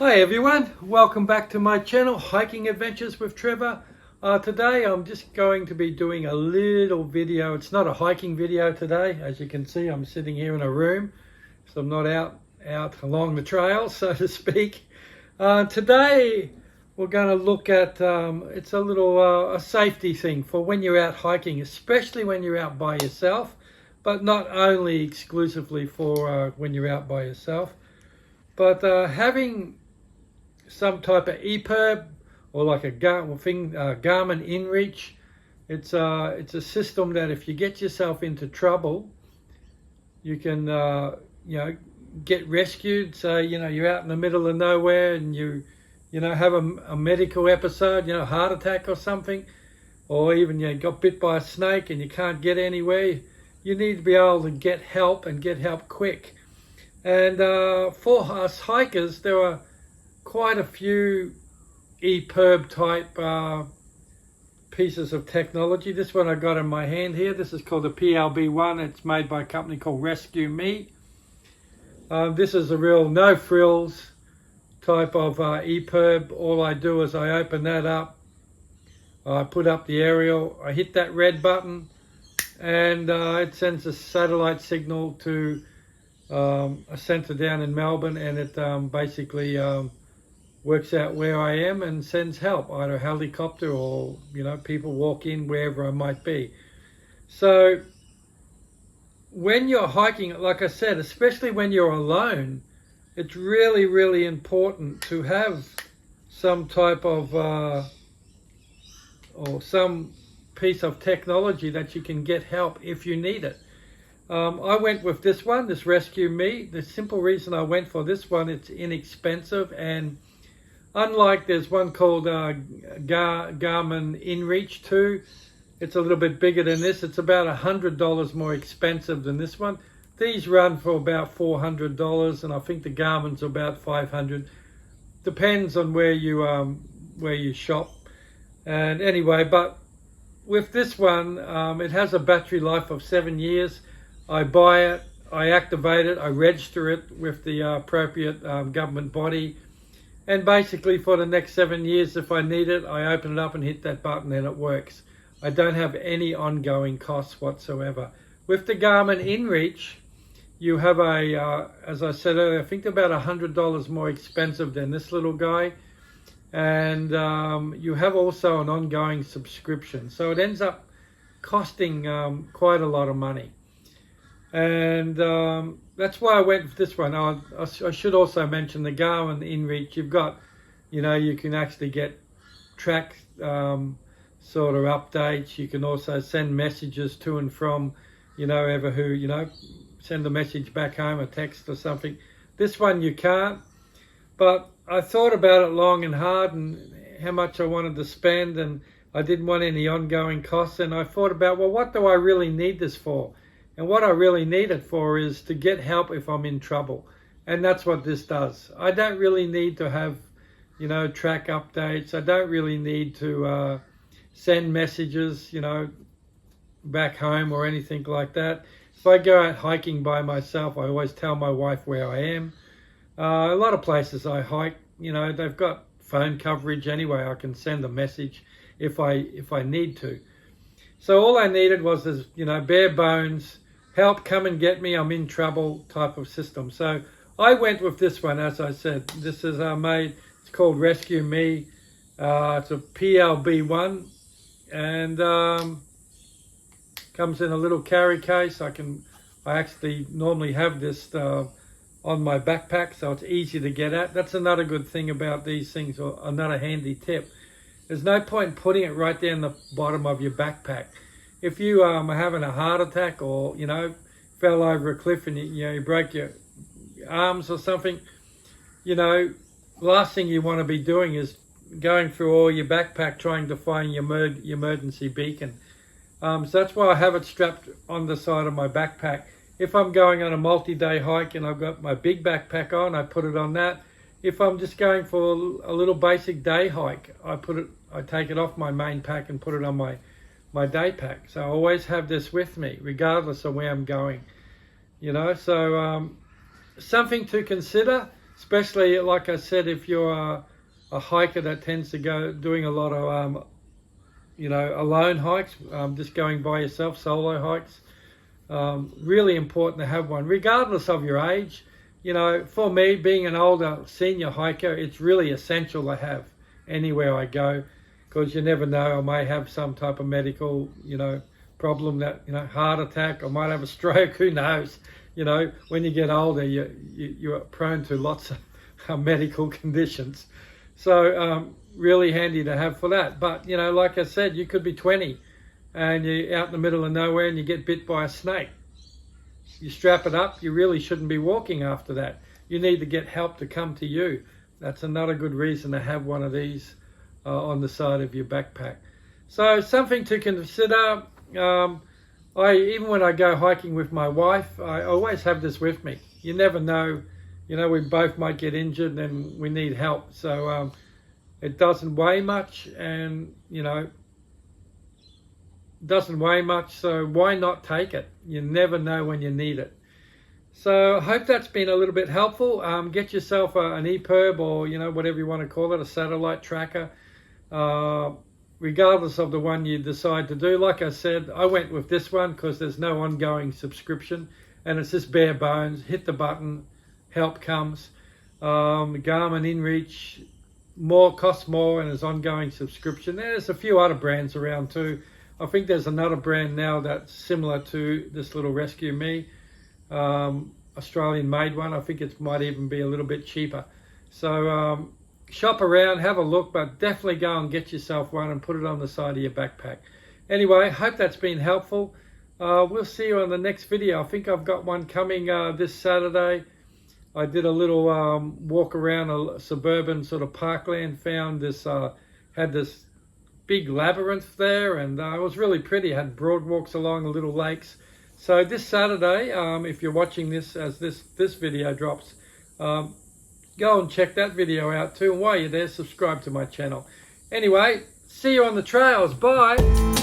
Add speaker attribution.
Speaker 1: Hi everyone, welcome back to my channel, Hiking Adventures with Trevor. Today I'm just going to be doing a little video. It's not a hiking video today. As you can see, I'm sitting here in a room, so I'm not out along the trail, so to speak. Today we're going to look at, it's a little a safety thing for when you're out hiking, especially when you're out by yourself, but not only exclusively for when you're out by yourself. But having some type of EPIRB or like a Garmin InReach, it's a system that if you get yourself into trouble, you can get rescued. So you're out in the middle of nowhere and you have a medical episode, heart attack or something, or even you got bit by a snake and you can't get anywhere. You need to be able to get help and get help quick. And for us hikers, there are quite a few EPIRB type pieces of technology. This one I got in my hand here. This is called the PLB1. It's made by a company called Rescue Me. This is a real no frills type of EPIRB. All I do is I open that up, I put up the aerial, I hit that red button, and it sends a satellite signal to a centre down in Melbourne, and it basically works out where I am and sends help, either a helicopter or people walk in wherever I might be. So when you're hiking, like I said, especially when you're alone, it's really, really important to have some type of or some piece of technology that you can get help if you need it. I went with this one, this Rescue Me. The simple reason I went for this one, it's inexpensive, and unlike there's one called Garmin InReach 2, it's a little bit bigger than this. It's about $100 more expensive than this one. These run for about $400, and I think the Garmin's about $500. Depends on where you shop. And anyway, but with this one, it has a battery life of 7 years. I buy it, I activate it, I register it with the appropriate government body, and basically for the next 7 years, if I need it, I open it up and hit that button and it works. I don't have any ongoing costs whatsoever. With the Garmin InReach, you have as I said earlier, I think about $100 more expensive than this little guy, and you have also an ongoing subscription. So it ends up costing quite a lot of money. And that's why I went with this one. I should also mention the Garmin InReach. You've got, you can actually get track sort of updates. You can also send messages to and from, ever who, send a message back home, a text or something. This one you can't. But I thought about it long and hard and how much I wanted to spend, and I didn't want any ongoing costs. And I thought about, well, what do I really need this for? And what I really need it for is to get help if I'm in trouble. And that's what this does. I don't really need to have, track updates. I don't really need to send messages, back home or anything like that. If I go out hiking by myself, I always tell my wife where I am. A lot of places I hike, they've got phone coverage anyway. I can send a message if I need to. So all I needed was this, bare bones, help, come and get me, I'm in trouble type of system. So I went with this one, as I said. This is it's called Rescue Me. It's a PLB1, and comes in a little carry case. I actually normally have this on my backpack, so it's easy to get at. That's another good thing about these things, or another handy tip. There's no point putting it right down the bottom of your backpack. If you are having a heart attack, or fell over a cliff and you broke your arms or something, last thing you want to be doing is going through all your backpack trying to find your emergency beacon. So that's why I have it strapped on the side of my backpack. If I'm going on a multi-day hike and I've got my big backpack on, I put it on that. If I'm just going for a little basic day hike, I take it off my main pack and put it on my day pack. So I always have this with me, regardless of where I'm going. So something to consider. especially like I said, if you're a hiker that tends to go doing a lot of alone hikes, just going by yourself, solo hikes. Really important to have one, regardless of your age. For me, being an older senior hiker, it's really essential to have anywhere I go, because you never know, I may have some type of medical, problem, that, heart attack, I might have a stroke, who knows. When you get older, you're prone to lots of medical conditions. So really handy to have for that. But, like I said, you could be 20 and you're out in the middle of nowhere and you get bit by a snake. You strap it up, you really shouldn't be walking after that. You need to get help to come to you. That's another good reason to have one of these on the side of your backpack. So something to consider. Even when I go hiking with my wife, I always have this with me. You never know, we both might get injured and we need help. So it doesn't weigh much, and doesn't weigh much, so why not take it? You never know when you need it. So I hope that's been a little bit helpful. Get yourself an EPIRB, or whatever you want to call it, a satellite tracker, regardless of the one you decide to do. Like I said, I went with this one because there's no ongoing subscription, and it's just bare bones. Hit the button, help comes. Garmin InReach costs more, and is ongoing subscription. There's a few other brands around too. I think there's another brand now that's similar to this little Rescue Me, Australian made one. I think it might even be a little bit cheaper. So shop around, have a look, but definitely go and get yourself one and put it on the side of your backpack. Anyway, hope that's been helpful. We'll see you on the next video. I think I've got one coming this Saturday. I did a little walk around a suburban sort of parkland, found this, had this big labyrinth there, and it was really pretty. It had broad walks along the little lakes. So this Saturday, if you're watching this as this video drops, go and check that video out too. And while you're there, subscribe to my channel. Anyway, see you on the trails. Bye.